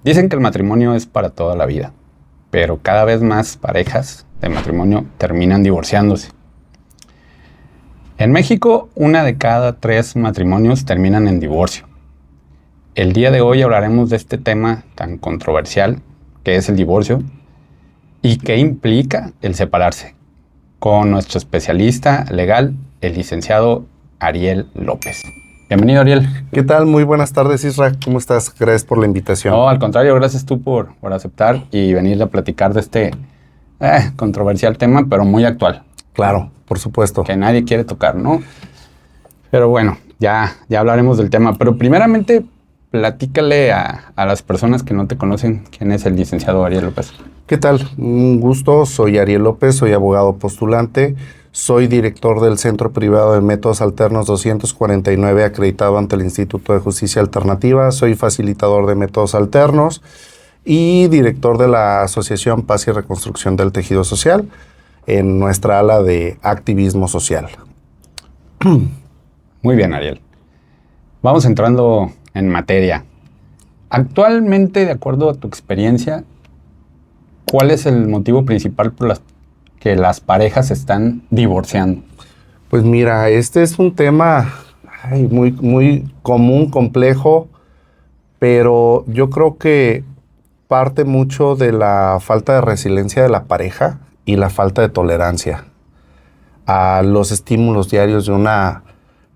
Dicen que el matrimonio es para toda la vida, pero cada vez más parejas de matrimonio terminan divorciándose. En México, 1 de cada 3 matrimonios terminan en divorcio. El día de hoy hablaremos de este tema tan controversial que es el divorcio y qué implica el separarse, con nuestro especialista legal, el licenciado Ariel López. Bienvenido, Ariel. ¿Qué tal? Muy buenas tardes, Isra. ¿Cómo estás? Gracias por la invitación. No, al contrario, gracias tú por aceptar y venir a platicar de este controversial tema, pero muy actual. Claro, por supuesto. Que nadie quiere tocar, ¿no? Pero bueno, ya hablaremos del tema. Pero primeramente, platícale a las personas que no te conocen quién es el licenciado Ariel López. ¿Qué tal? Un gusto. Soy Ariel López, soy abogado postulante. Soy director del Centro Privado de Métodos Alternos 249, acreditado ante el Instituto de Justicia Alternativa. Soy facilitador de métodos alternos y director de la Asociación Paz y Reconstrucción del Tejido Social en nuestra ala de activismo social. Muy bien, Ariel. Vamos entrando en materia. Actualmente, de acuerdo a tu experiencia, ¿cuál es el motivo principal por que las parejas se están divorciando? Pues mira, este es un tema muy común, complejo, pero yo creo que parte mucho de la falta de resiliencia de la pareja y la falta de tolerancia a los estímulos diarios de una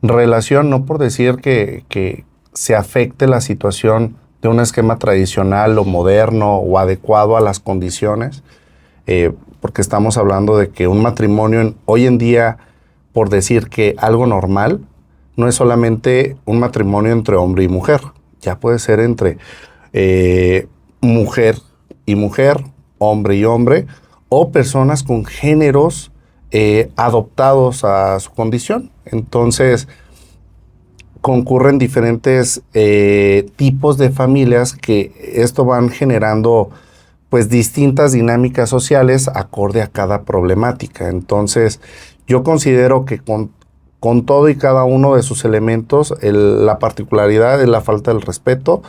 relación, no por decir que se afecte la situación de un esquema tradicional o moderno o adecuado a las condiciones, porque estamos hablando de que un matrimonio hoy en día, por decir que algo normal, no es solamente un matrimonio entre hombre y mujer, ya puede ser entre mujer y mujer, hombre y hombre, o personas con géneros adoptados a su condición. Entonces, concurren diferentes tipos de familias que esto van generando pues distintas dinámicas sociales acorde a cada problemática. Entonces, yo considero que con todo y cada uno de sus elementos, la particularidad es la falta del respeto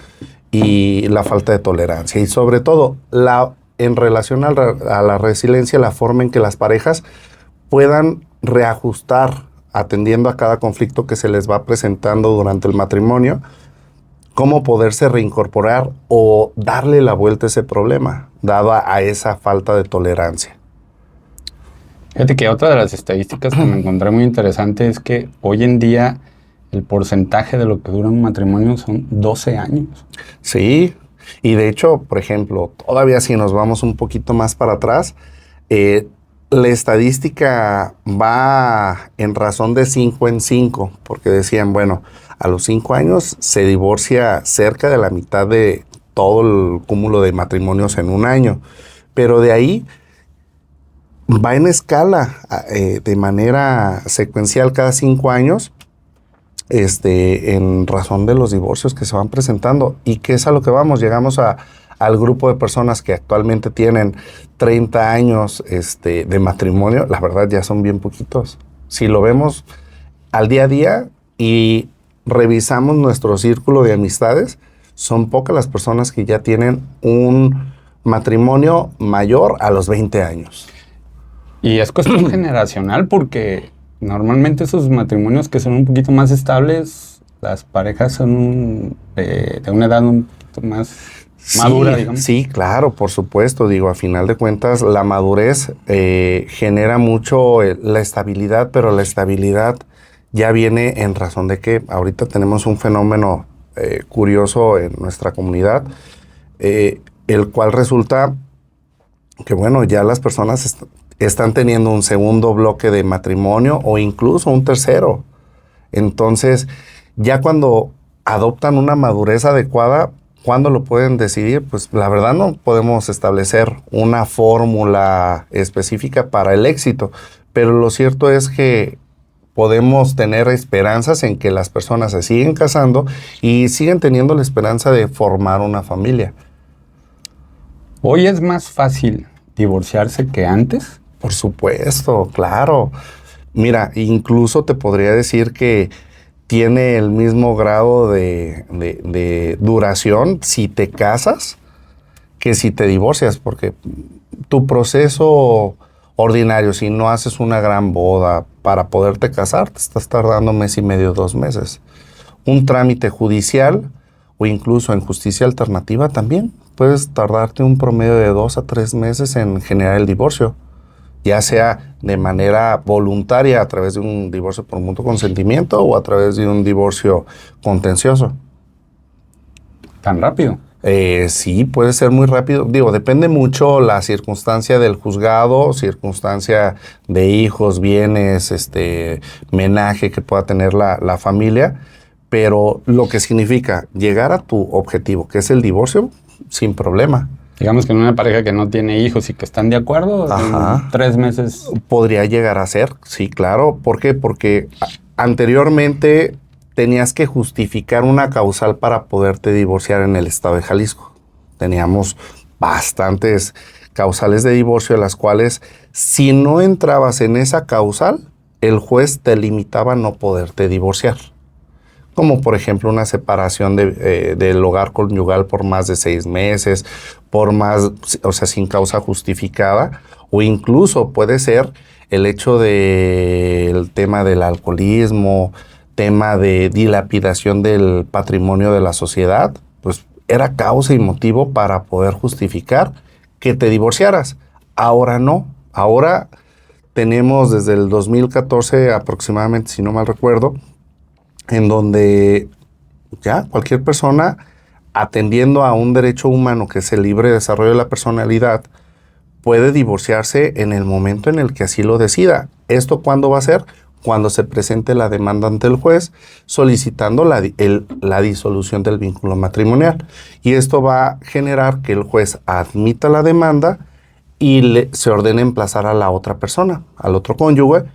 y la falta de tolerancia. Y sobre todo, en relación a la resiliencia, la forma en que las parejas puedan reajustar atendiendo a cada conflicto que se les va presentando durante el matrimonio, cómo poderse reincorporar o darle la vuelta a ese problema, dado a esa falta de tolerancia. Fíjate que otra de las estadísticas que me encontré muy interesante es que hoy en día el porcentaje de lo que dura un matrimonio son 12 años. Sí, y de hecho, por ejemplo, todavía si nos vamos un poquito más para atrás, la estadística va en razón de 5 en 5, porque decían, bueno, a los 5 años se divorcia cerca de la mitad de todo el cúmulo de matrimonios en un año, pero de ahí va en escala de manera secuencial cada 5 años, en razón de los divorcios que se van presentando. ¿Y qué es a lo que vamos? Llegamos al grupo de personas que actualmente tienen 30 años de matrimonio. La verdad ya son bien poquitos. Si lo vemos al día a día y revisamos nuestro círculo de amistades, son pocas las personas que ya tienen un matrimonio mayor a los 20 años. Y es cuestión generacional porque normalmente esos matrimonios que son un poquito más estables, las parejas son de una edad un poquito más madura, digamos. Sí, claro, por supuesto. Digo, a final de cuentas, la madurez genera mucho la estabilidad, pero la estabilidad ya viene en razón de que ahorita tenemos un fenómeno curioso en nuestra comunidad, el cual resulta que, bueno, ya las personas están teniendo un segundo bloque de matrimonio o incluso un tercero. Entonces, ya cuando adoptan una madurez adecuada, ¿cuándo lo pueden decidir? Pues la verdad no podemos establecer una fórmula específica para el éxito, pero lo cierto es que podemos tener esperanzas en que las personas se siguen casando y siguen teniendo la esperanza de formar una familia. ¿Hoy es más fácil divorciarse que antes? Por supuesto, claro. Mira, incluso te podría decir que tiene el mismo grado de duración si te casas que si te divorcias, porque tu proceso ordinario, si no haces una gran boda para poderte casar, te estás tardando 1.5 meses, 2 meses. Un trámite judicial o incluso en justicia alternativa también puedes tardarte un promedio de 2 a 3 meses en generar el divorcio, ya sea de manera voluntaria a través de un divorcio por mutuo consentimiento o a través de un divorcio contencioso. ¿Tan rápido? Sí, puede ser muy rápido. Digo, depende mucho la circunstancia del juzgado, circunstancia de hijos, bienes, menaje que pueda tener la familia, pero lo que significa llegar a tu objetivo, que es el divorcio, sin problema. Digamos que en una pareja que no tiene hijos y que están de acuerdo, Ajá. en 3 meses. Podría llegar a ser, sí, claro. ¿Por qué? Porque anteriormente tenías que justificar una causal para poderte divorciar en el estado de Jalisco. Teníamos bastantes causales de divorcio, de las cuales si no entrabas en esa causal, el juez te limitaba a no poderte divorciar. Como por ejemplo una separación del hogar conyugal por más de 6 meses, o sea, sin causa justificada, o incluso puede ser el hecho del tema del alcoholismo, tema de dilapidación del patrimonio de la sociedad, pues era causa y motivo para poder justificar que te divorciaras. Ahora no, ahora tenemos desde el 2014 aproximadamente, si no mal recuerdo, en donde ya cualquier persona, atendiendo a un derecho humano que es el libre desarrollo de la personalidad, puede divorciarse en el momento en el que así lo decida. ¿Esto cuándo va a ser? Cuando se presente la demanda ante el juez solicitando la disolución del vínculo matrimonial. Y esto va a generar que el juez admita la demanda y se ordene emplazar a la otra persona, al otro cónyuge.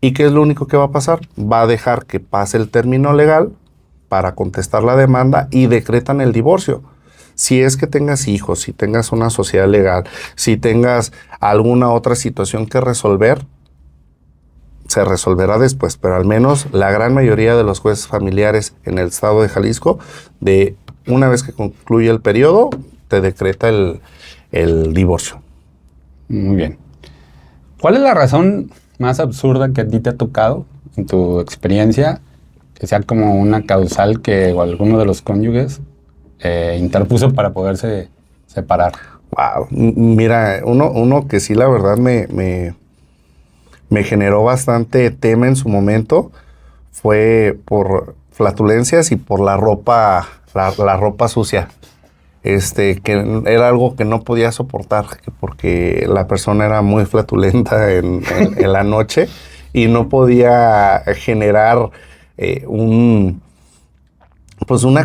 ¿Y qué es lo único que va a pasar? Va a dejar que pase el término legal para contestar la demanda y decretan el divorcio. Si es que tengas hijos, si tengas una sociedad legal, si tengas alguna otra situación que resolver, se resolverá después, pero al menos la gran mayoría de los jueces familiares en el estado de Jalisco, de una vez que concluye el periodo, te decreta el divorcio. Muy bien. ¿Cuál es la razón más absurda que a ti te ha tocado en tu experiencia, que sea como una causal que o alguno de los cónyuges interpuso para poderse separar? Wow. Mira, uno que sí la verdad me generó bastante tema en su momento fue por flatulencias y por la ropa sucia. Que era algo que no podía soportar porque la persona era muy flatulenta en la noche y no podía generar una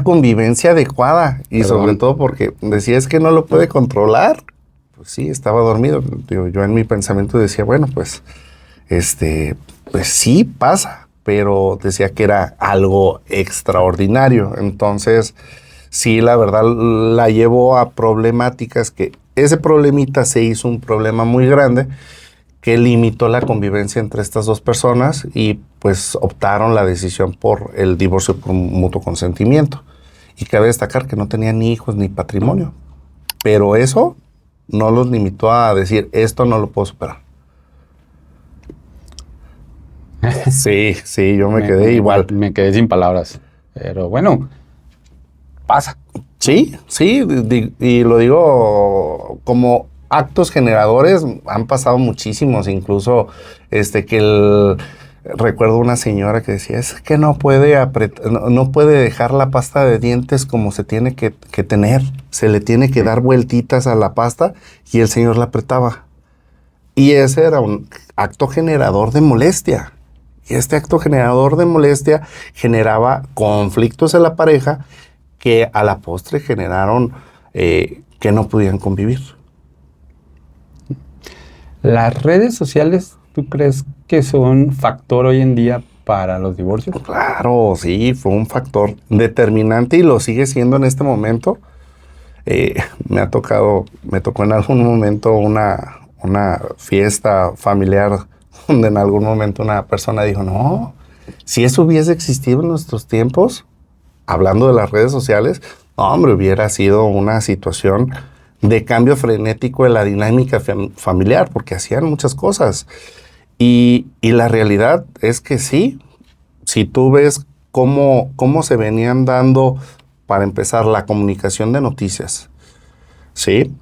convivencia adecuada. Y sobre todo porque decía, es que no lo puede controlar. Pues sí, estaba dormido. Yo en mi pensamiento decía, bueno, pues sí pasa, pero decía que era algo extraordinario. Entonces, sí, la verdad la llevó a problemáticas que ese problemita se hizo un problema muy grande que limitó la convivencia entre estas dos personas y pues optaron la decisión por el divorcio por mutuo consentimiento. Y cabe destacar que no tenían ni hijos ni patrimonio, pero eso no los limitó a decir, esto no lo puedo superar. Sí, yo me quedé igual. Me quedé sin palabras, pero bueno, pasa. Sí, y lo digo como actos generadores, han pasado muchísimos, incluso recuerdo una señora que decía, es que no puede no puede dejar la pasta de dientes como se tiene que tener, se le tiene que dar vueltitas a la pasta y el señor la apretaba. Y ese era un acto generador de molestia. Y este acto generador de molestia generaba conflictos en la pareja que a la postre generaron que no podían convivir. ¿Las redes sociales, tú crees que son factor hoy en día para los divorcios? Claro, sí, fue un factor determinante y lo sigue siendo en este momento. Me tocó en algún momento una fiesta familiar donde en algún momento una persona dijo, no, si eso hubiese existido en nuestros tiempos, hablando de las redes sociales, no, hombre, hubiera sido una situación de cambio frenético de la dinámica familiar, porque hacían muchas cosas. Y la realidad es que sí, si tú ves cómo se venían dando, para empezar, la comunicación de noticias, ¿sí?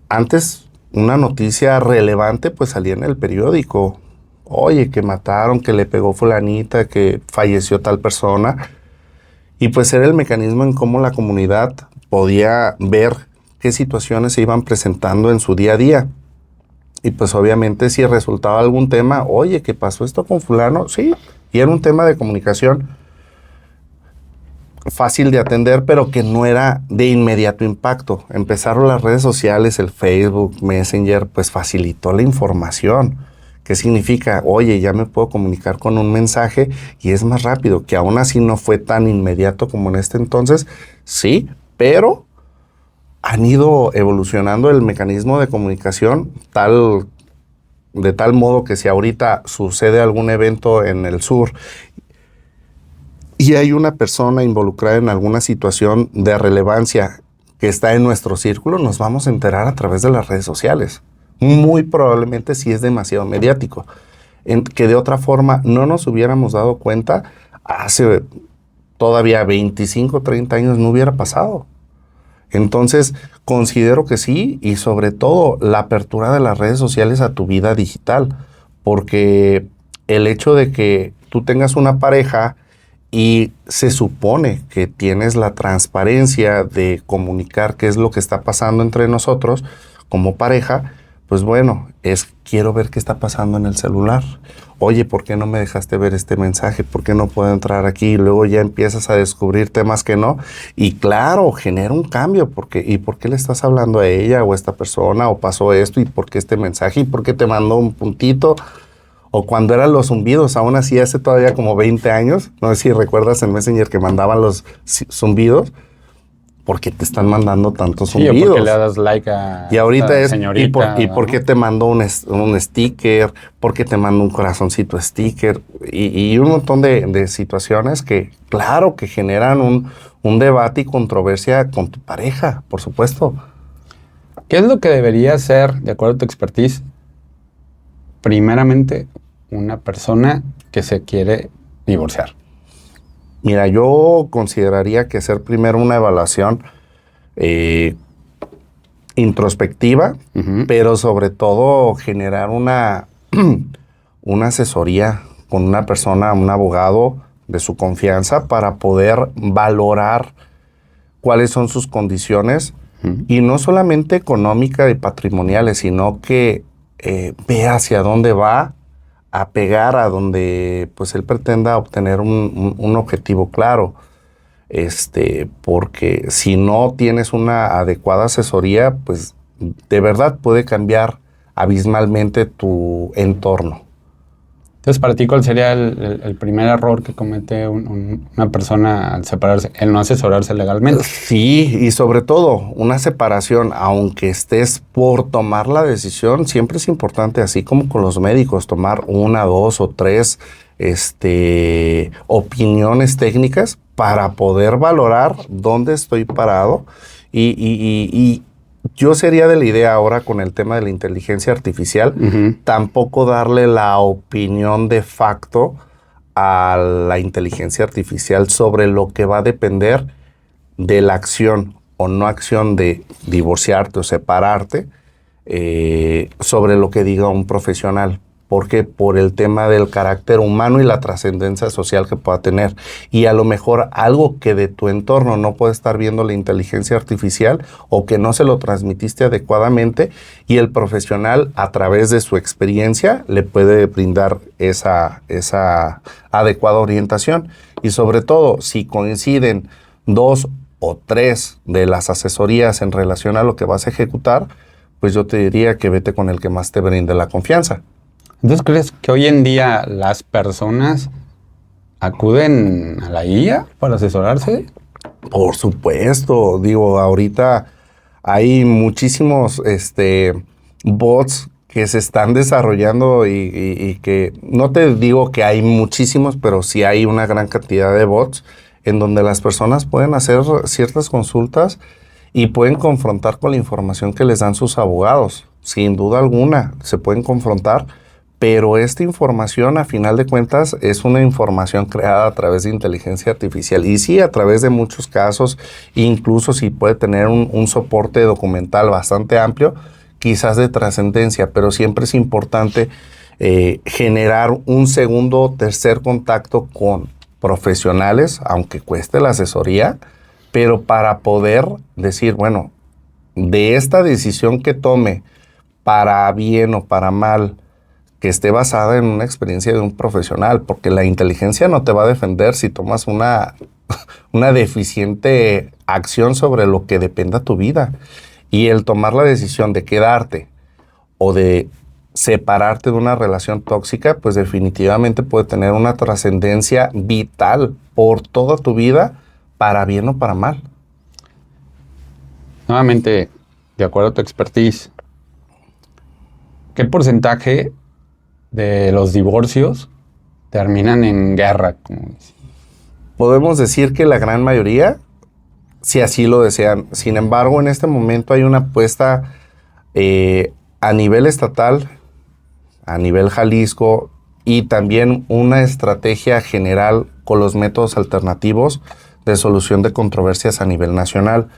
Antes, una noticia relevante pues salía en el periódico. Oye, que mataron, que le pegó fulanita, que falleció tal persona. Y pues era el mecanismo en cómo la comunidad podía ver qué situaciones se iban presentando en su día a día. Y pues obviamente si resultaba algún tema, oye, ¿qué pasó esto con fulano? Sí, y era un tema de comunicación fácil de atender, pero que no era de inmediato impacto. Empezaron las redes sociales, el Facebook, Messenger, pues facilitó la información. ¿Qué significa? Oye, ya me puedo comunicar con un mensaje y es más rápido, que aún así no fue tan inmediato como en este entonces, sí, pero han ido evolucionando el mecanismo de comunicación de tal modo que si ahorita sucede algún evento en el sur y hay una persona involucrada en alguna situación de relevancia que está en nuestro círculo, nos vamos a enterar a través de las redes sociales. Muy probablemente si es demasiado mediático, que de otra forma no nos hubiéramos dado cuenta hace todavía 25, 30 años no hubiera pasado. Entonces, considero que sí, y sobre todo la apertura de las redes sociales a tu vida digital, porque el hecho de que tú tengas una pareja y se supone que tienes la transparencia de comunicar qué es lo que está pasando entre nosotros como pareja, pues bueno, quiero ver qué está pasando en el celular. Oye, ¿por qué no me dejaste ver este mensaje? ¿Por qué no puedo entrar aquí? Y luego ya empiezas a descubrir temas que no. Y claro, genera un cambio. ¿Y por qué le estás hablando a ella o a esta persona? ¿O pasó esto? ¿Y por qué este mensaje? ¿Y por qué te mandó un puntito? O cuando eran los zumbidos, aún así hace todavía como 20 años. No sé si recuerdas en Messenger que mandaban los zumbidos. ¿Por qué te están mandando tantos zumbidos? Sí, o porque le das like a y ahorita es, señorita. ¿y por qué te mandó un sticker? ¿Por qué te mandó un corazoncito sticker? Y un montón de situaciones que, claro, que generan un debate y controversia con tu pareja, por supuesto. ¿Qué es lo que debería ser, de acuerdo a tu expertise, primeramente una persona que se quiere divorciar? Mira, yo consideraría que hacer primero una evaluación introspectiva, pero sobre todo generar una asesoría con una persona, un abogado de su confianza para poder valorar cuáles son sus condiciones y no solamente económicas y patrimoniales, sino que vea hacia dónde va a pegar a donde pues él pretenda obtener un objetivo claro. Porque si no tienes una adecuada asesoría, pues de verdad puede cambiar abismalmente tu entorno. Entonces, para ti, ¿cuál sería el primer error que comete una persona al separarse? El no asesorarse legalmente. Sí, y sobre todo, una separación, aunque estés por tomar la decisión, siempre es importante, así como con los médicos, tomar 1, 2 o 3 opiniones técnicas para poder valorar dónde estoy parado. Y yo sería de la idea ahora con el tema de la inteligencia artificial, tampoco darle la opinión de facto a la inteligencia artificial sobre lo que va a depender de la acción o no acción de divorciarte o separarte, sobre lo que diga un profesional. Porque por el tema del carácter humano y la trascendencia social que pueda tener. Y a lo mejor algo que de tu entorno no puede estar viendo la inteligencia artificial o que no se lo transmitiste adecuadamente y el profesional a través de su experiencia le puede brindar esa adecuada orientación. Y sobre todo, si coinciden 2 o 3 de las asesorías en relación a lo que vas a ejecutar, pues yo te diría que vete con el que más te brinde la confianza. Entonces, ¿crees que hoy en día las personas acuden a la IA para asesorarse? Por supuesto, digo, ahorita hay muchísimos bots que se están desarrollando y que no te digo que hay muchísimos, pero sí hay una gran cantidad de bots en donde las personas pueden hacer ciertas consultas y pueden confrontar con la información que les dan sus abogados. Sin duda alguna, se pueden confrontar, pero esta información, a final de cuentas, es una información creada a través de inteligencia artificial. Y sí, a través de muchos casos, incluso si puede tener un soporte documental bastante amplio, quizás de trascendencia, pero siempre es importante generar un segundo o tercer contacto con profesionales, aunque cueste la asesoría, pero para poder decir, bueno, de esta decisión que tome, para bien o para mal, que esté basada en una experiencia de un profesional, porque la inteligencia no te va a defender si tomas una deficiente acción sobre lo que dependa tu vida. Y el tomar la decisión de quedarte o de separarte de una relación tóxica, pues definitivamente puede tener una trascendencia vital por toda tu vida, para bien o para mal. Nuevamente, de acuerdo a tu expertise, ¿qué porcentaje de los divorcios terminan en guerra? Podemos decir que la gran mayoría, si así lo desean. Sin embargo, en este momento hay una apuesta a nivel estatal, a nivel Jalisco, y también una estrategia general con los métodos alternativos de solución de controversias a nivel nacional,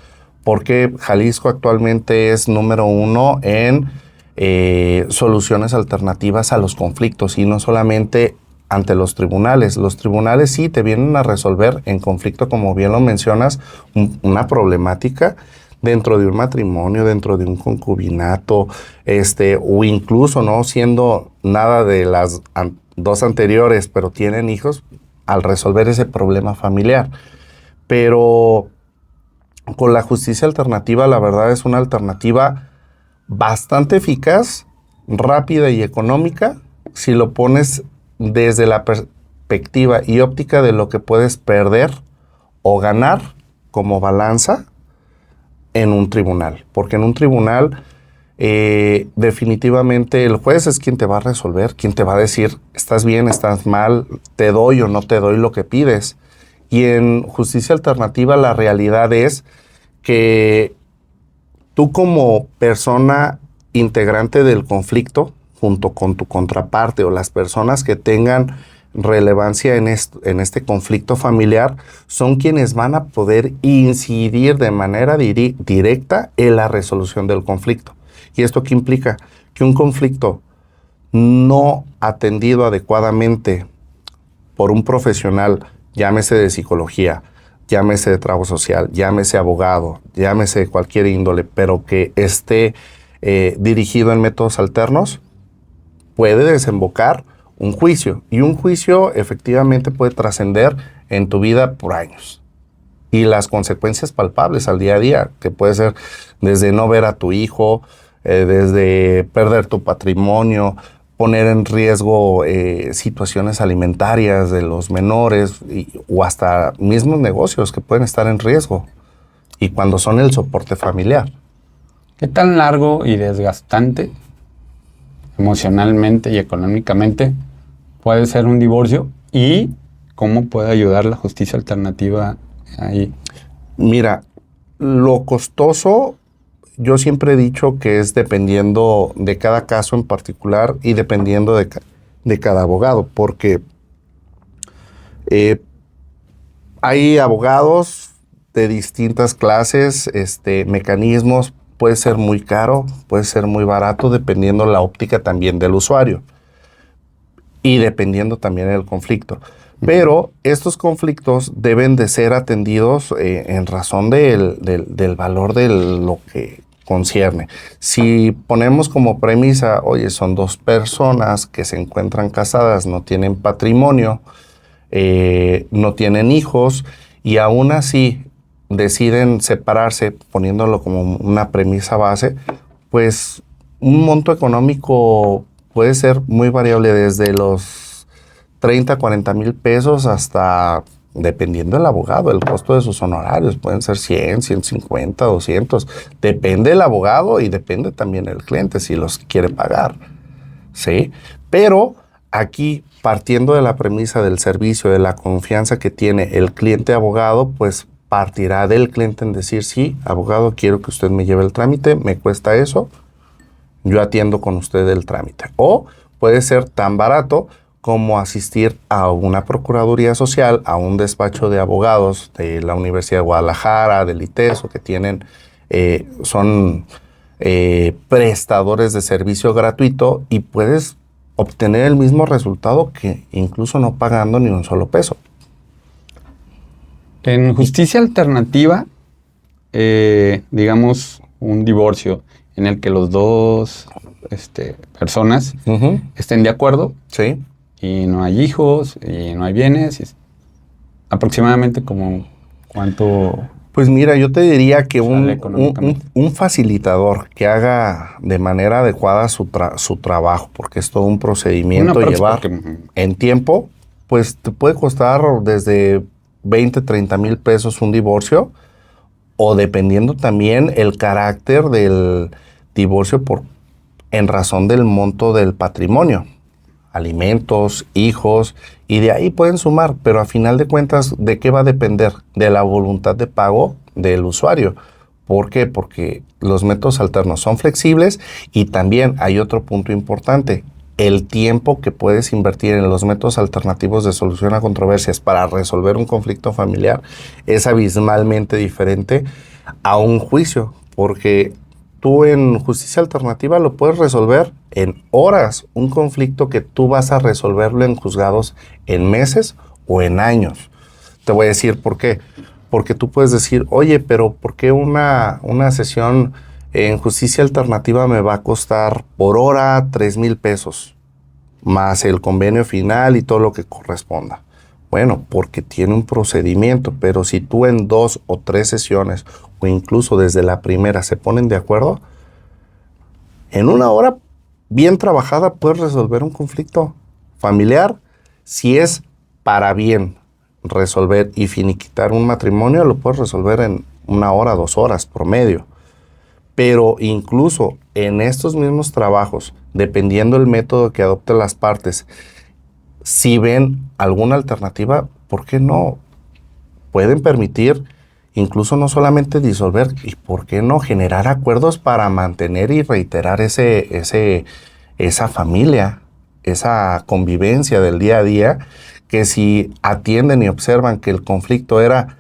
porque Jalisco actualmente es número 1 en soluciones alternativas a los conflictos, y no solamente ante los tribunales. Los tribunales sí te vienen a resolver en conflicto, como bien lo mencionas, una problemática dentro de un matrimonio, dentro de un concubinato, o incluso no siendo nada de las dos anteriores, pero tienen hijos, al resolver ese problema familiar. Pero con la justicia alternativa, la verdad es una alternativa bastante eficaz, rápida y económica, si lo pones desde la perspectiva y óptica de lo que puedes perder o ganar como balanza en un tribunal. Porque en un tribunal definitivamente el juez es quien te va a resolver, quien te va a decir, estás bien, estás mal, te doy o no te doy lo que pides. Y en justicia alternativa la realidad es que tú, como persona integrante del conflicto, junto con tu contraparte o las personas que tengan relevancia en este conflicto familiar, son quienes van a poder incidir de manera directa en la resolución del conflicto. ¿Y esto qué implica? Que un conflicto no atendido adecuadamente por un profesional, llámese de psicología, llámese de trabajo social, llámese abogado, llámese de cualquier índole, pero que esté dirigido en métodos alternos, puede desembocar un juicio. Y un juicio efectivamente puede trascender en tu vida por años. Y las consecuencias palpables al día a día, que puede ser desde no ver a tu hijo, desde perder tu patrimonio, poner en riesgo situaciones alimentarias de los menores, o hasta mismos negocios que pueden estar en riesgo, y cuando son el soporte familiar. ¿Qué tan largo y desgastante emocionalmente y económicamente puede ser un divorcio, y cómo puede ayudar la justicia alternativa ahí? Mira, lo costoso, yo siempre he dicho que es dependiendo de cada caso en particular y dependiendo de cada abogado, porque hay abogados de distintas clases, mecanismos. Puede ser muy caro, puede ser muy barato, dependiendo la óptica también del usuario y dependiendo también del conflicto. Pero estos conflictos deben de ser atendidos en razón del valor de lo que concierne. Si ponemos como premisa, oye, son dos personas que se encuentran casadas, no tienen patrimonio, no tienen hijos, y aún así deciden separarse, poniéndolo como una premisa base, pues un monto económico puede ser muy variable, desde los 30, 40 mil pesos hasta, dependiendo del abogado, el costo de sus honorarios, pueden ser 100, 150, 200. Depende del abogado y depende también del cliente si los quiere pagar, ¿sí? Pero aquí, partiendo de la premisa del servicio, de la confianza que tiene el cliente abogado, pues partirá del cliente en decir, sí, abogado, quiero que usted me lleve el trámite, me cuesta eso, yo atiendo con usted el trámite. O puede ser tan barato como asistir a una procuraduría social, a un despacho de abogados de la Universidad de Guadalajara, del ITESO, que tienen, son prestadores de servicio gratuito y puedes obtener el mismo resultado que incluso no pagando ni un solo peso. En justicia alternativa, digamos, un divorcio en el que los dos personas estén de acuerdo, sí, y no hay hijos, y no hay bienes, y aproximadamente como cuánto... Pues mira, yo te diría que sale económicamente. un facilitador que haga de manera adecuada su trabajo, porque es todo un procedimiento llevar en tiempo, pues te puede costar desde 20, 30 mil pesos un divorcio, o dependiendo también el carácter del divorcio en razón del monto del patrimonio, alimentos, hijos, y de ahí pueden sumar, pero a final de cuentas, ¿de qué va a depender? De la voluntad de pago del usuario. ¿Por qué? Porque los métodos alternos son flexibles y también hay otro punto importante. El tiempo que puedes invertir en los métodos alternativos de solución a controversias para resolver un conflicto familiar es abismalmente diferente a un juicio, porque tú en justicia alternativa lo puedes resolver en horas, un conflicto que tú vas a resolverlo en juzgados en meses o en años. Te voy a decir por qué. Porque tú puedes decir, oye, pero ¿por qué una sesión en justicia alternativa me va a costar por hora 3,000 pesos? Más el convenio final y todo lo que corresponda. Bueno, porque tiene un procedimiento, pero si tú en 2 o 3 sesiones o incluso desde la primera se ponen de acuerdo, en una hora bien trabajada puedes resolver un conflicto familiar. Si es para bien resolver y finiquitar un matrimonio, lo puedes resolver en 1 hora, 2 horas promedio. Pero incluso en estos mismos trabajos, dependiendo del método que adopten las partes, si ven alguna alternativa, ¿por qué no? Pueden permitir incluso no solamente disolver, y ¿por qué no generar acuerdos para mantener y reiterar esa familia, esa convivencia del día a día, que si atienden y observan que el conflicto era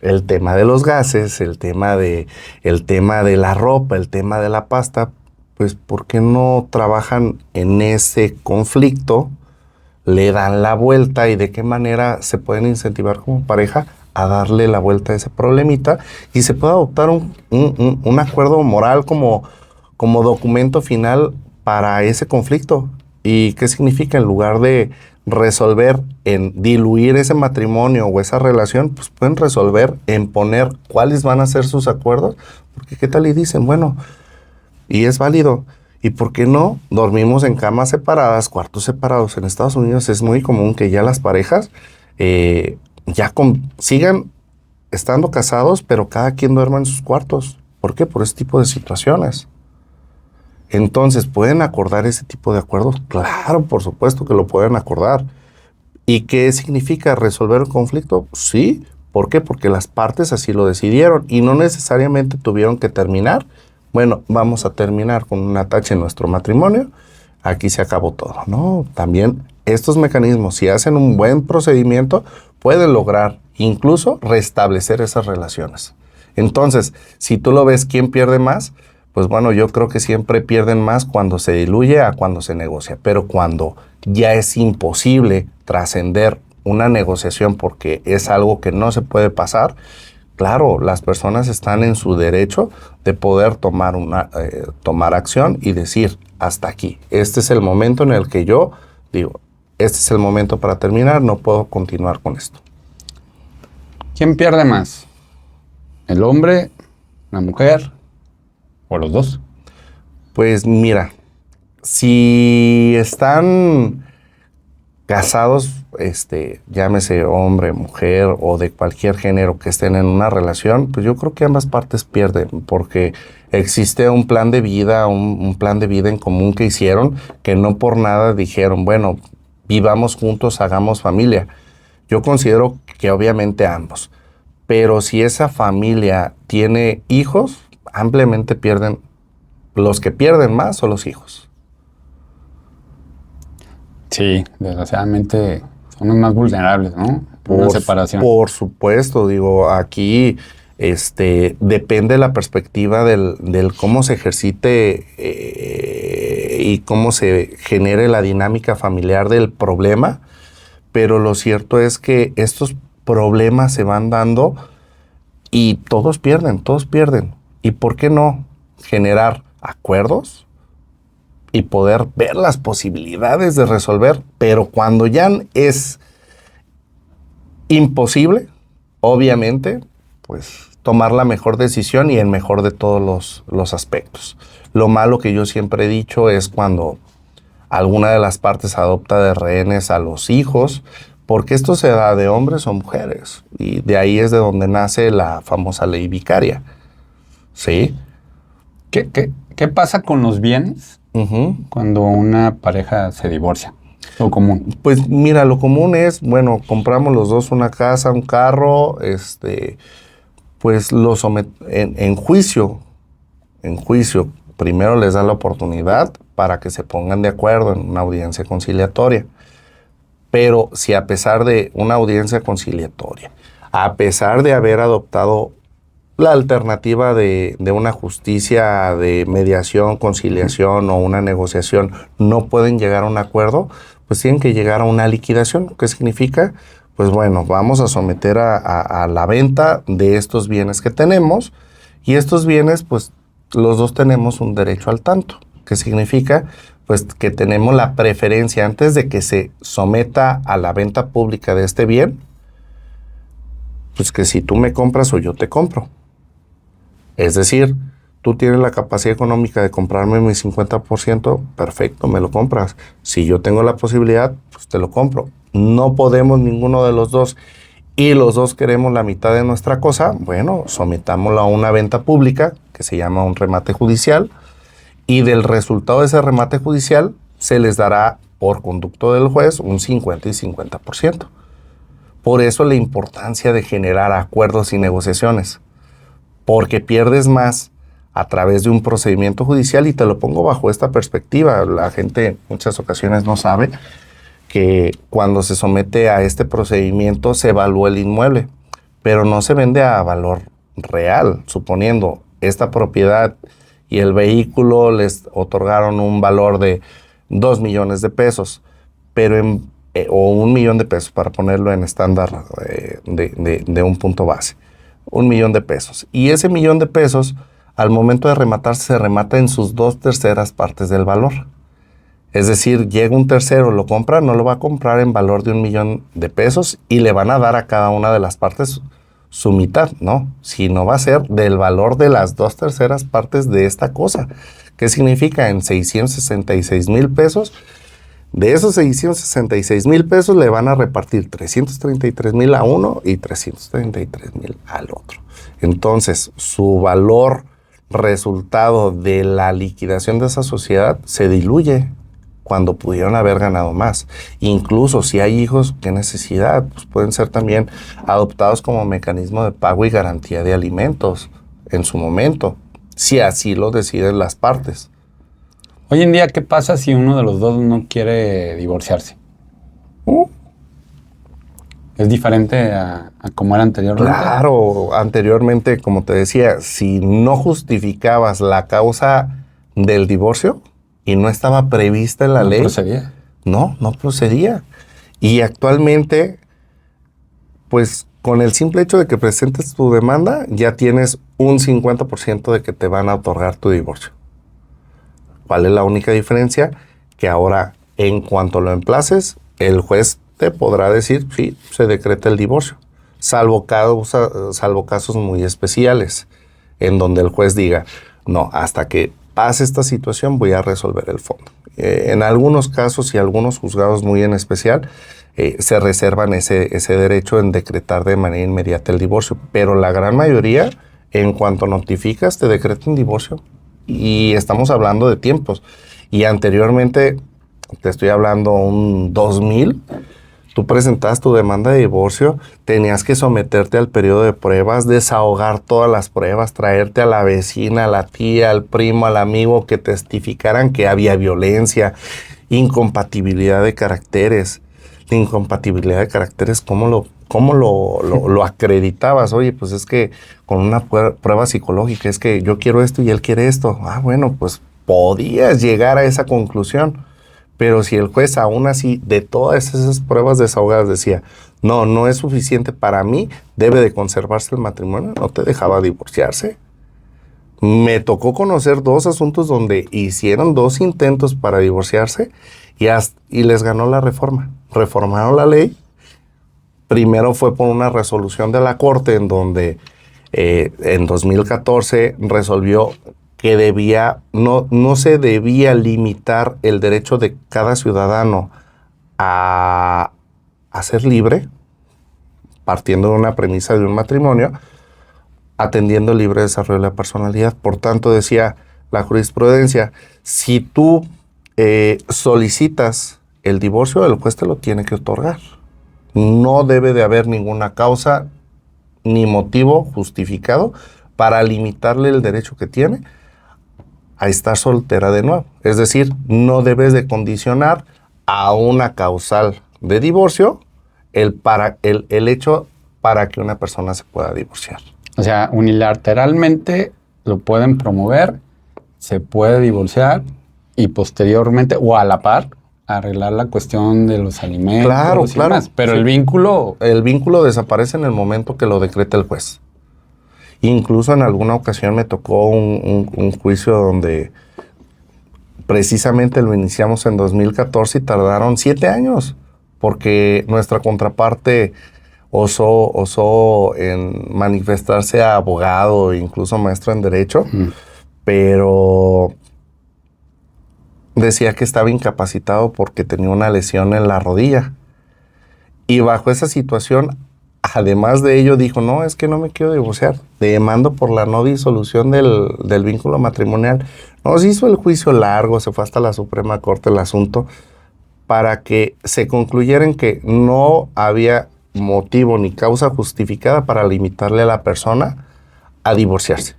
el tema de los gases, el tema de la ropa, el tema de la pasta, pues ¿por qué no trabajan en ese conflicto? Le dan la vuelta y de qué manera se pueden incentivar como pareja a darle la vuelta a ese problemita y se puede adoptar un acuerdo moral como documento final para ese conflicto. ¿Y qué significa? En lugar de resolver en diluir ese matrimonio o esa relación, pues pueden resolver en poner cuáles van a ser sus acuerdos, porque qué tal y dicen, bueno, y es válido, ¿y por qué no dormimos en camas separadas, cuartos separados? En Estados Unidos es muy común que ya las parejas sigan estando casados, pero cada quien duerma en sus cuartos. ¿Por qué? Por ese tipo de situaciones. Entonces, ¿pueden acordar ese tipo de acuerdos? Claro, por supuesto que lo pueden acordar. ¿Y qué significa resolver el conflicto? Sí. ¿Por qué? Porque las partes así lo decidieron y no necesariamente tuvieron que terminar. Bueno, vamos a terminar con un atache en nuestro matrimonio. Aquí se acabó todo. No, también estos mecanismos, si hacen un buen procedimiento, pueden lograr incluso restablecer esas relaciones. Entonces, si tú lo ves, ¿quién pierde más? Pues bueno, yo creo que siempre pierden más cuando se diluye a cuando se negocia. Pero cuando ya es imposible trascender una negociación porque es algo que no se puede pasar, claro, las personas están en su derecho de poder tomar acción y decir, hasta aquí. Este es el momento en el que yo digo, este es el momento para terminar, no puedo continuar con esto. ¿Quién pierde más? ¿El hombre, la mujer o los dos? Pues mira, si están casados, llámese hombre, mujer o de cualquier género que estén en una relación, pues yo creo que ambas partes pierden porque existe un plan de vida, un plan de vida en común que hicieron, que no por nada dijeron, bueno, vivamos juntos, hagamos familia. Yo considero que obviamente ambos, Pero si esa familia tiene hijos, ampliamente pierden. Los que pierden más son los hijos. Sí, desgraciadamente son los más vulnerables, ¿no? Una separación. Por supuesto, digo, aquí depende la perspectiva del cómo se ejercite y cómo se genere la dinámica familiar del problema, pero lo cierto es que estos problemas se van dando y todos pierden, todos pierden. ¿Y por qué no generar acuerdos y poder ver las posibilidades de resolver? Pero cuando ya es imposible, obviamente, pues tomar la mejor decisión y el mejor de todos los aspectos. Lo malo que yo siempre he dicho es cuando alguna de las partes adopta de rehenes a los hijos, porque esto se da de hombres o mujeres, y de ahí es de donde nace la famosa ley vicaria. ¿Sí? ¿Qué pasa con los bienes cuando una pareja se divorcia? Lo común. Pues mira, lo común es, bueno, compramos los dos una casa, un carro, pues lo en juicio, primero les da la oportunidad para que se pongan de acuerdo en una audiencia conciliatoria. Pero si a pesar de una audiencia conciliatoria, a pesar de haber adoptado la alternativa de una justicia de mediación, conciliación o una negociación, no pueden llegar a un acuerdo, pues tienen que llegar a una liquidación. ¿Qué significa? Pues bueno, vamos a someter a la venta de estos bienes que tenemos, y estos bienes, pues los dos tenemos un derecho al tanto. ¿Qué significa? Pues que tenemos la preferencia antes de que se someta a la venta pública de este bien, pues que si tú me compras o yo te compro. Es decir, tú tienes la capacidad económica de comprarme mi 50%, perfecto, me lo compras. Si yo tengo la posibilidad, pues te lo compro. No podemos ninguno de los dos y los dos queremos la mitad de nuestra cosa, bueno, sometámoslo a una venta pública que se llama un remate judicial, y del resultado de ese remate judicial se les dará por conducto del juez un 50 y 50%. Por eso la importancia de generar acuerdos y negociaciones, porque pierdes más a través de un procedimiento judicial, y te lo pongo bajo esta perspectiva. La gente en muchas ocasiones no sabe que cuando se somete a este procedimiento se evalúa el inmueble, pero no se vende a valor real. Suponiendo esta propiedad y el vehículo les otorgaron un valor de 2 millones de pesos, pero o 1 millón de pesos, para ponerlo en estándar de un punto base. 1 millón de pesos. Y ese 1 millón de pesos, al momento de rematarse, se remata en sus 2/3 partes del valor. Es decir, llega un tercero, lo compra, no lo va a comprar en valor de 1 millón de pesos y le van a dar a cada una de las partes su mitad, no, sino va a ser del valor de las 2/3 partes de esta cosa. ¿Qué significa? En 666,000 pesos, de esos 666,000 pesos le van a repartir 333,000 a uno y 333,000 al otro. Entonces, su valor resultado de la liquidación de esa sociedad se diluye cuando pudieron haber ganado más. Incluso si hay hijos, ¿qué necesidad? Pues pueden ser también adoptados como mecanismo de pago y garantía de alimentos en su momento, si así lo deciden las partes. Hoy en día, ¿qué pasa si uno de los dos no quiere divorciarse? ¿Es diferente a como era anteriormente? Claro, anteriormente, como te decía, si no justificabas la causa del divorcio y no estaba prevista en la ley, procedía. No procedía. Y actualmente, pues con el simple hecho de que presentes tu demanda, ya tienes un 50% de que te van a otorgar tu divorcio. ¿Cuál es la única diferencia? Que ahora, en cuanto lo emplaces, el juez te podrá decir, sí, se decreta el divorcio, salvo casos muy especiales, en donde el juez diga, no, hasta que pase esta situación voy a resolver el fondo. En algunos casos y algunos juzgados muy en especial, se reservan ese derecho en decretar de manera inmediata el divorcio, pero la gran mayoría, en cuanto notificas, te decretan divorcio. Y estamos hablando de tiempos. Y anteriormente, te estoy hablando un 2000, tú presentabas tu demanda de divorcio, tenías que someterte al periodo de pruebas, desahogar todas las pruebas, traerte a la vecina, a la tía, al primo, al amigo que testificaran que había violencia, incompatibilidad de caracteres. La incompatibilidad de caracteres, ¿cómo lo acreditabas? Oye, pues es que con una prueba psicológica, es que yo quiero esto y él quiere esto. Ah, bueno, pues podías llegar a esa conclusión. Pero si el juez aún así, de todas esas pruebas desahogadas decía, no, no es suficiente para mí, debe de conservarse el matrimonio, no te dejaba divorciarse. Me tocó conocer 2 asuntos donde hicieron 2 intentos para divorciarse y les ganó la reforma. Reformaron la ley. Primero fue por una resolución de la Corte en donde en 2014 resolvió que no se debía limitar el derecho de cada ciudadano a ser libre, partiendo de una premisa de un matrimonio, atendiendo el libre desarrollo de la personalidad. Por tanto, decía la jurisprudencia, si tú solicitas el divorcio, el juez te lo tiene que otorgar. No debe de haber ninguna causa ni motivo justificado para limitarle el derecho que tiene a estar soltera de nuevo. Es decir, no debes de condicionar a una causal de divorcio el hecho para que una persona se pueda divorciar. O sea, unilateralmente lo pueden promover, se puede divorciar y posteriormente, o a la par, arreglar la cuestión de los alimentos. Claro, y claro. demás. Pero sí. el vínculo... El vínculo desaparece en el momento que lo decreta el juez. Incluso en alguna ocasión me tocó un juicio donde precisamente lo iniciamos en 2014 y tardaron 7 años porque nuestra contraparte osó en manifestarse a abogado e incluso maestro en derecho, pero decía que estaba incapacitado porque tenía una lesión en la rodilla. Y bajo esa situación, además de ello, dijo, no, es que no me quiero divorciar. Demando por la no disolución del vínculo matrimonial. Nos hizo el juicio largo, se fue hasta la Suprema Corte el asunto, para que se concluyera en que no había motivo ni causa justificada para limitarle a la persona a divorciarse.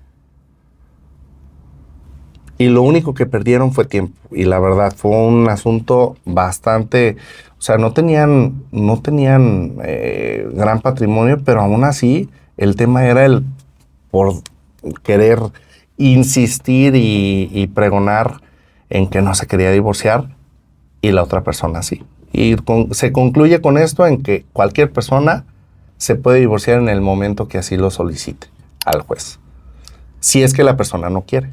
Y lo único que perdieron fue tiempo. Y la verdad, fue un asunto bastante... O sea, no tenían gran patrimonio, pero aún así el tema era el por querer insistir y pregonar en que no se quería divorciar y la otra persona sí. Y se concluye con esto en que cualquier persona se puede divorciar en el momento que así lo solicite al juez, si es que la persona no quiere.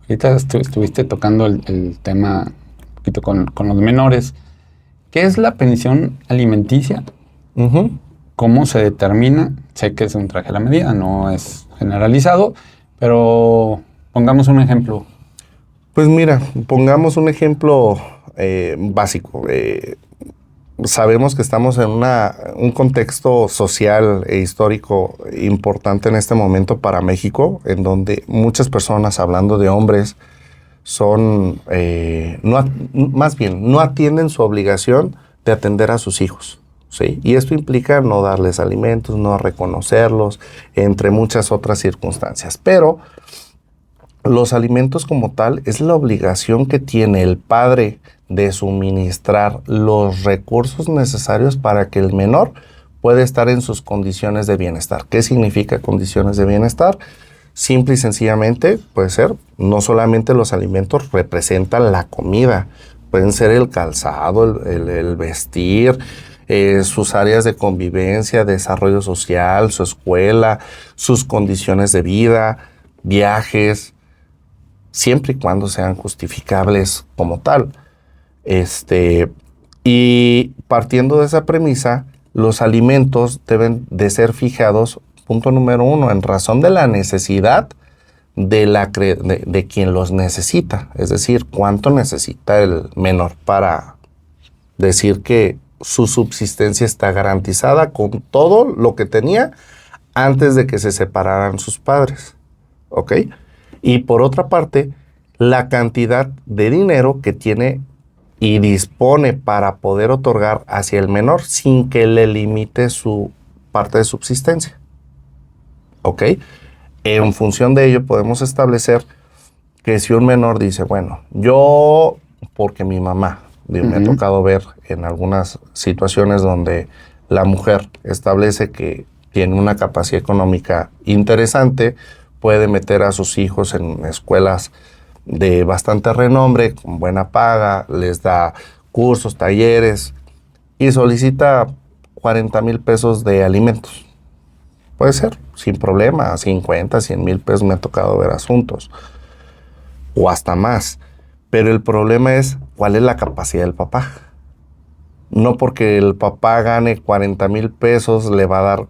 Ahorita estuviste tocando el tema un poquito con los menores. ¿Qué es la pensión alimenticia? ¿Cómo se determina? Sé que es un traje a la medida, no es generalizado, pero pongamos un ejemplo. Pues mira, pongamos un ejemplo básico. Sabemos que estamos en un contexto social e histórico importante en este momento para México, en donde muchas personas, hablando de hombres, no atienden su obligación de atender a sus hijos, ¿sí? Y esto implica no darles alimentos, no reconocerlos, entre muchas otras circunstancias. Pero los alimentos como tal es la obligación que tiene el padre de suministrar los recursos necesarios para que el menor pueda estar en sus condiciones de bienestar. ¿Qué significa condiciones de bienestar? Simple y sencillamente puede ser, no solamente los alimentos representan la comida, pueden ser el calzado, el vestir, sus áreas de convivencia, desarrollo social, su escuela, sus condiciones de vida, viajes, siempre y cuando sean justificables como tal. Y partiendo de esa premisa, los alimentos deben de ser fijados, punto número 1, en razón de la necesidad de quien los necesita. Es decir, cuánto necesita el menor para decir que su subsistencia está garantizada con todo lo que tenía antes de que se separaran sus padres. ¿Ok? Y por otra parte, la cantidad de dinero que tiene y dispone para poder otorgar hacia el menor sin que le limite su parte de subsistencia. ¿Ok? En función de ello podemos establecer que si un menor dice, bueno, yo, porque mi mamá, me ha tocado ver en algunas situaciones donde la mujer establece que tiene una capacidad económica interesante, puede meter a sus hijos en escuelas de bastante renombre, con buena paga, les da cursos, talleres y solicita 40,000 pesos de alimentos. Puede ser, sin problema, 50, 100,000 pesos me ha tocado ver asuntos, o hasta más. Pero el problema es, ¿cuál es la capacidad del papá? No porque el papá gane 40,000 pesos, le va a dar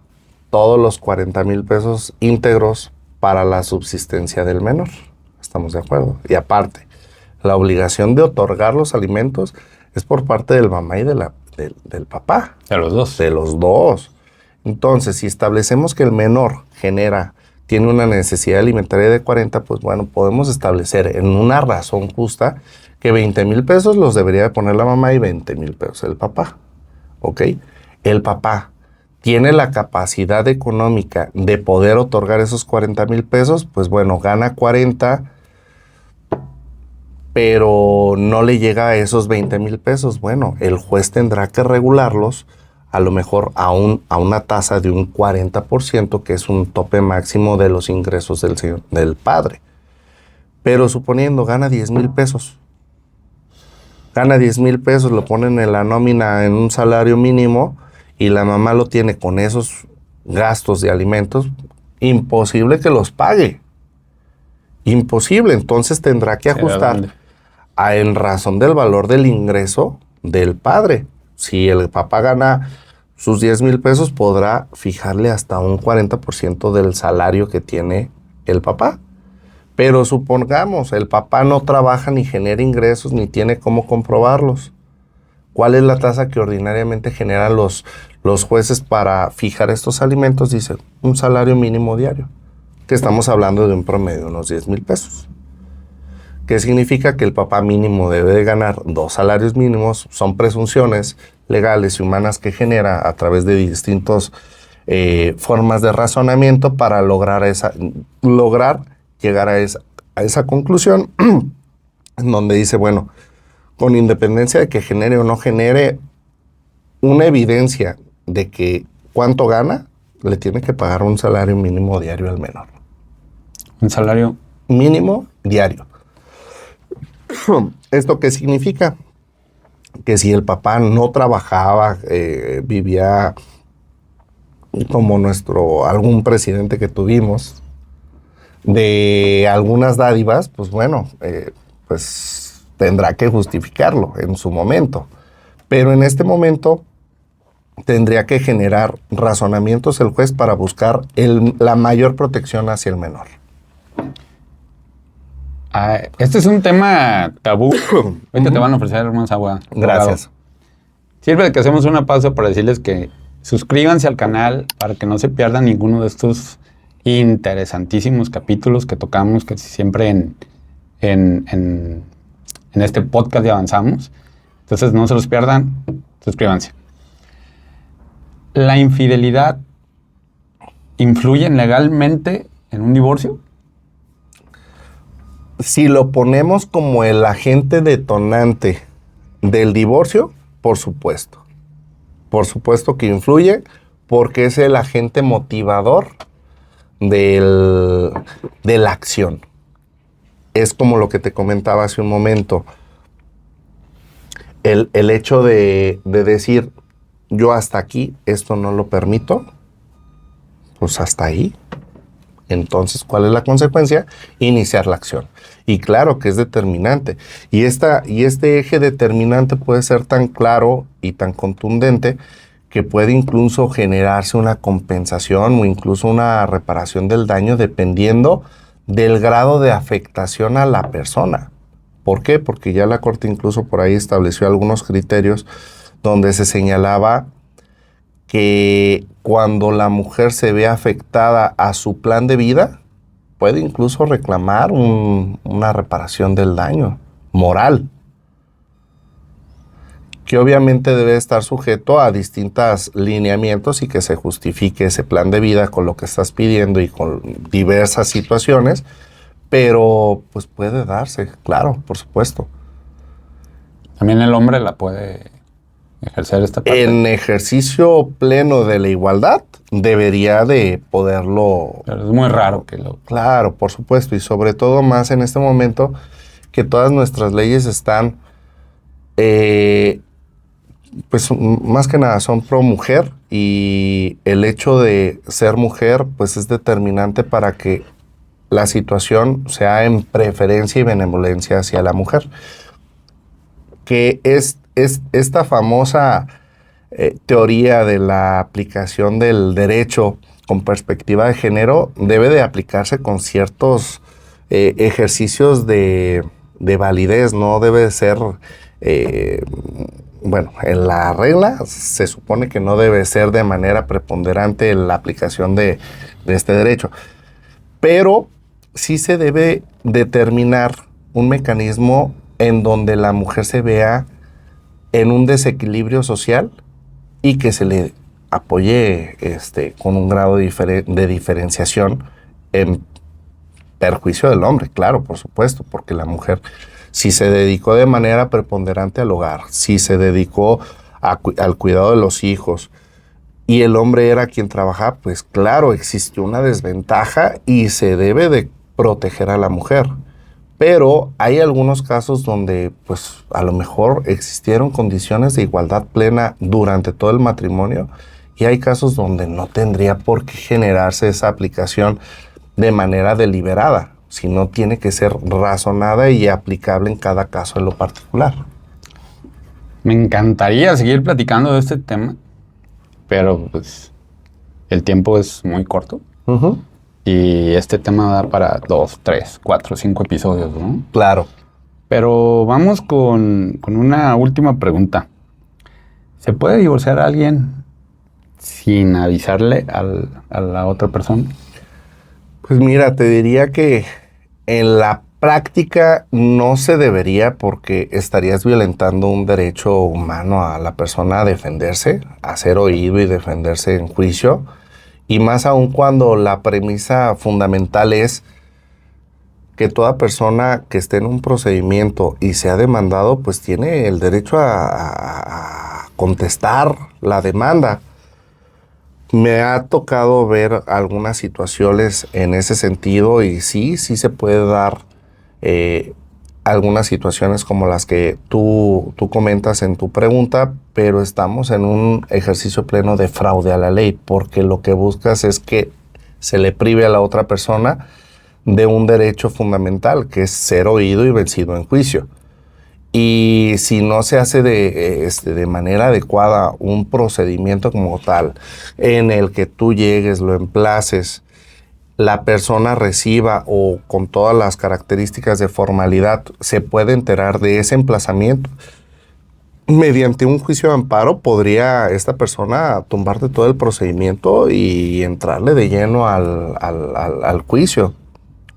todos los 40,000 pesos íntegros para la subsistencia del menor. ¿Estamos de acuerdo? Y aparte, la obligación de otorgar los alimentos es por parte del mamá y del papá. De los dos. De los dos. Entonces, si establecemos que el menor tiene una necesidad alimentaria de 40, pues bueno, podemos establecer en una razón justa que 20,000 pesos los debería de poner la mamá y 20,000 pesos el papá. ¿Ok? El papá tiene la capacidad económica de poder otorgar esos 40,000 pesos, pues bueno, gana 40, pero no le llega a esos 20,000 pesos. Bueno, el juez tendrá que regularlos a lo mejor a una tasa de un 40%, que es un tope máximo de los ingresos del padre. Pero suponiendo gana 10,000 pesos. Gana 10,000 pesos, lo ponen en la nómina en un salario mínimo y la mamá lo tiene con esos gastos de alimentos, imposible que los pague. Imposible, entonces tendrá que ajustar en razón del valor del ingreso del padre. Si el papá gana sus 10,000 pesos, podrá fijarle hasta un 40% del salario que tiene el papá. Pero supongamos, el papá no trabaja ni genera ingresos ni tiene cómo comprobarlos. ¿Cuál es la tasa que ordinariamente generan los jueces para fijar estos alimentos? Dice, un salario mínimo diario, que estamos hablando de un promedio de unos 10,000 pesos. ¿Qué significa? Que el papá mínimo debe de ganar 2 salarios mínimos. Son presunciones legales y humanas que genera a través de distintas formas de razonamiento para lograr llegar a esa conclusión, en donde dice, bueno, con independencia de que genere o no genere una evidencia de que cuánto gana, le tiene que pagar un salario mínimo diario al menor. ¿Un salario mínimo diario? ¿Esto qué significa? Que si el papá no trabajaba, vivía como algún presidente que tuvimos, de algunas dádivas, pues bueno, pues tendrá que justificarlo en su momento. Pero en este momento tendría que generar razonamientos el juez para buscar la mayor protección hacia el menor. Este es un tema tabú. Ahorita te van a ofrecer más agua. Gracias. Sirve de que hacemos una pausa para decirles que suscríbanse al canal para que no se pierdan ninguno de estos interesantísimos capítulos que tocamos, que siempre en este podcast de Avanzamos. Entonces no se los pierdan, suscríbanse. ¿La infidelidad influye legalmente en un divorcio? Si lo ponemos como el agente detonante del divorcio, por supuesto. Por supuesto que influye, porque es el agente motivador de la acción. Es como lo que te comentaba hace un momento. El hecho de decir, yo hasta aquí, esto no lo permito, pues hasta ahí. Entonces, ¿cuál es la consecuencia? Iniciar la acción. Y claro que es determinante. Y este eje determinante puede ser tan claro y tan contundente que puede incluso generarse una compensación o incluso una reparación del daño dependiendo del grado de afectación a la persona. ¿Por qué? Porque ya la Corte incluso por ahí estableció algunos criterios donde se señalaba que cuando la mujer se ve afectada a su plan de vida, puede incluso reclamar una reparación del daño moral. que obviamente debe estar sujeto a distintos lineamientos y que se justifique ese plan de vida con lo que estás pidiendo y con diversas situaciones, pero pues puede darse, claro, por supuesto. También el hombre la puede ejercer esta parte. En ejercicio pleno de la igualdad debería de poderlo... Pero es muy raro que lo... Claro, por supuesto, y sobre todo más en este momento que todas nuestras leyes están, pues más que nada son pro mujer, y el hecho de ser mujer pues es determinante para que la situación sea en preferencia y benevolencia hacia la mujer. Que es esta famosa teoría de la aplicación del derecho con perspectiva de género debe de aplicarse con ciertos ejercicios de validez, no debe ser, bueno, en la regla se supone que no debe ser de manera preponderante la aplicación de este derecho, pero sí se debe determinar un mecanismo en donde la mujer se vea en un desequilibrio social y que se le apoye con un grado de diferenciación en perjuicio del hombre, claro, por supuesto, porque la mujer, si se dedicó de manera preponderante al hogar, si se dedicó al cuidado de los hijos y el hombre era quien trabajaba, pues claro, existió una desventaja y se debe de proteger a la mujer. Pero hay algunos casos donde, pues, a lo mejor existieron condiciones de igualdad plena durante todo el matrimonio y hay casos donde no tendría por qué generarse esa aplicación de manera deliberada, sino tiene que ser razonada y aplicable en cada caso en lo particular. Me encantaría seguir platicando de este tema, pero pues el tiempo es muy corto. Uh-huh. Y este tema da para 2, 3, 4, 5 episodios, ¿no? Claro. Pero vamos con una última pregunta. ¿Se puede divorciar a alguien sin avisarle a la otra persona? Pues mira, te diría que en la práctica no se debería, porque estarías violentando un derecho humano a la persona a defenderse, a ser oído y defenderse en juicio. Y más aún cuando la premisa fundamental es que toda persona que esté en un procedimiento y sea demandado, pues tiene el derecho a contestar la demanda. Me ha tocado ver algunas situaciones en ese sentido y sí se puede dar algunas situaciones como las que tú comentas en tu pregunta, pero estamos en un ejercicio pleno de fraude a la ley, porque lo que buscas es que se le prive a la otra persona de un derecho fundamental, que es ser oído y vencido en juicio. Y si no se hace de manera adecuada un procedimiento como tal, en el que tú llegues, lo emplaces, la persona reciba o con todas las características de formalidad se puede enterar de ese emplazamiento, mediante un juicio de amparo podría esta persona tumbarte todo el procedimiento y entrarle de lleno al juicio,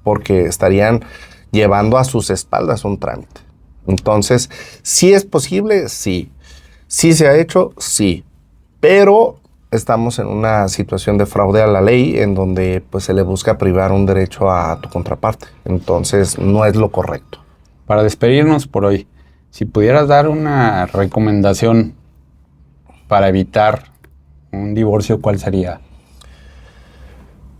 porque estarían llevando a sus espaldas un trámite. Entonces, ¿sí es posible? Sí. ¿Sí se ha hecho? Sí. Pero estamos en una situación de fraude a la ley en donde pues se le busca privar un derecho a tu contraparte. Entonces, no es lo correcto. Para despedirnos por hoy, si pudieras dar una recomendación para evitar un divorcio, ¿cuál sería?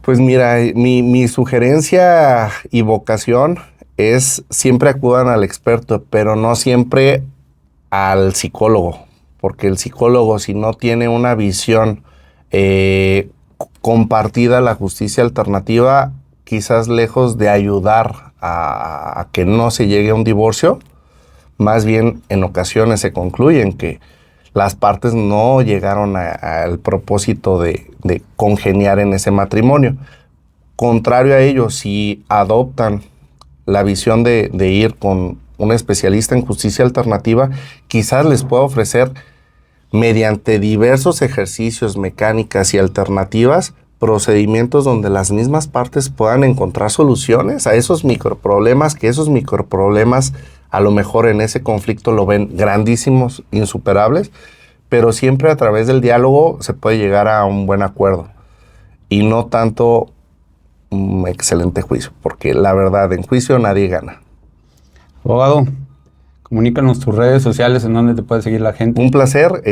Pues mira, mi sugerencia y vocación es siempre acudan al experto, pero no siempre al psicólogo, porque el psicólogo, si no tiene una visión compartida, la justicia alternativa, quizás lejos de ayudar a que no se llegue a un divorcio, más bien en ocasiones se concluyen que las partes no llegaron al propósito de congeniar en ese matrimonio. Contrario a ello, si adoptan la visión de ir con un especialista en justicia alternativa, quizás les pueda ofrecer, mediante diversos ejercicios, mecánicas y alternativas, procedimientos donde las mismas partes puedan encontrar soluciones a esos microproblemas, que esos microproblemas a lo mejor en ese conflicto lo ven grandísimos, insuperables, pero siempre a través del diálogo se puede llegar a un buen acuerdo y no tanto un excelente juicio, porque la verdad, en juicio nadie gana. Abogado, comunícanos tus redes sociales en donde te puede seguir la gente. Un placer,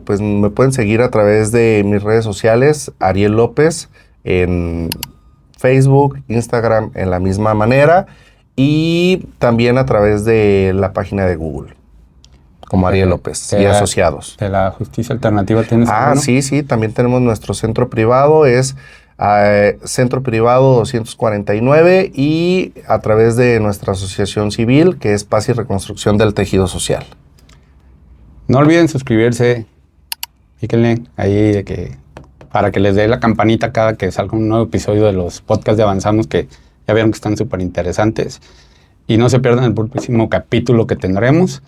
pues me pueden seguir a través de mis redes sociales, Ariel López, en Facebook, Instagram, en la misma manera, y también a través de la página de Google, como Ariel López y asociados. ¿De la justicia alternativa tienes alguno? Sí, también tenemos nuestro centro privado, es Centro Privado 249, y a través de nuestra asociación civil, que es Paz y Reconstrucción del Tejido Social. No olviden suscribirse, píquenle ahí para que les dé la campanita cada que salga un nuevo episodio de los podcasts de Avanzamos, que ya vieron que están súper interesantes. Y no se pierdan el próximo capítulo que tendremos.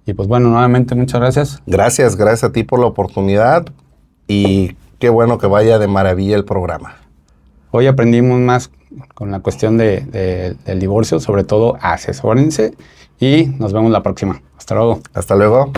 Y pues bueno, nuevamente muchas gracias. Gracias a ti por la oportunidad y qué bueno que vaya de maravilla el programa. Hoy aprendimos más con la cuestión del divorcio, sobre todo asesórense y nos vemos la próxima. Hasta luego. Hasta luego.